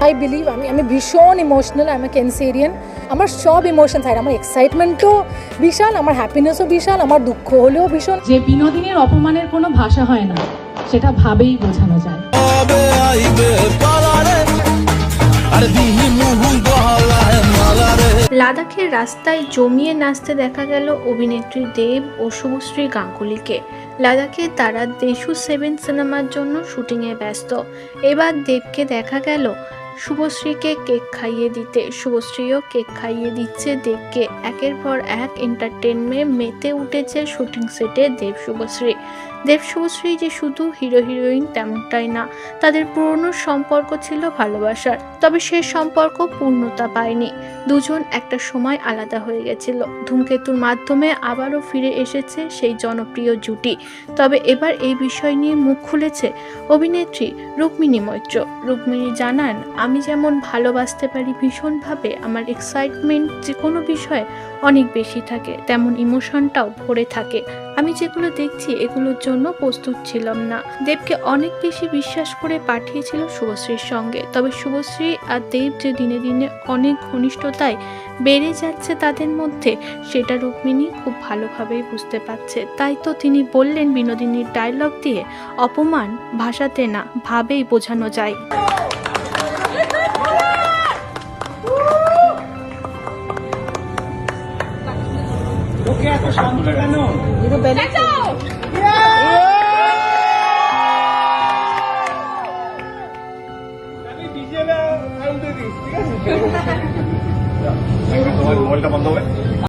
I believe আমি ভীষণ emotional, আমি ক্যান্সেরিয়ান। আমার সব ইমোশন থাকে, আমার এক্সাইটমেন্টও বিশাল, আমার হ্যাপিনেসও বিশাল, আমার দুঃখ হলেও ভীষণ। যে বিনোদিনীর অপমানের কোনো ভাষা হয় না, সেটা ভাবেই বোঝানো যায়। লাদাখের রাস্তায় জমিয়ে নাচতে দেখা গেল অভিনেত্রী দেব ও শুভশ্রী গাঙ্গুলিকে। লাদাখে তারা দেশু 7 সিনেমার জন্য শুটিংয়ে ব্যস্ত। এবার দেবকে দেখা গেল শুভশ্রীকে কেক খাইয়ে দিতে। শুভশ্রীও কেক খাইয়ে দিচ্ছে দেবকে। একের পর এক এন্টারটেনমেন্টে মেতে উঠেছে শুটিং সেটে দেব শুভশ্রী। দেব শুভশ্রী যে শুধু হিরো হিরোইন তেমনটাই না, তাদের পুরনো সম্পর্ক ছিল ভালোবাসার। তবে সেই সম্পর্ক পূর্ণতা পায়নি। দুজন একটা সময় আলাদা হয়ে গেছিল। ধূমকেতুর মাধ্যমে আবারও ফিরে এসেছে সেই জনপ্রিয় জুটি। তবে এবার এই বিষয় নিয়ে মুখ খুলেছে অভিনেত্রী রুক্মিণী মৈত্র। রুক্মিণী জানান, আমি যেমন ভালোবাসতে পারি ভীষণভাবে, আমার এক্সাইটমেন্ট যে কোনো বিষয়ে অনেক বেশি থাকে, তেমন ইমোশনটাও ভরে থাকে। আমি যেগুলো দেখছি এগুলোর জন্য প্রস্তুত ছিলাম না। দেবকে অনেক বেশি বিশ্বাস করে পাঠিয়েছিল শুভশ্রীর সঙ্গে। তবে শুভশ্রী আর দেব যে দিনে দিনে অনেক ঘনিষ্ঠতায় বেড়ে যাচ্ছে তাদের মধ্যে, সেটা রুক্মিণী খুব ভালোভাবেই বুঝতে পারছে। তাই তো তিনি বললেন বিনোদিনীর ডায়লগ দিয়ে, অপমান ভাষাতে না, ভাবেই বোঝানো যায়। তোমার মোবাইলটা বন্ধ হবে।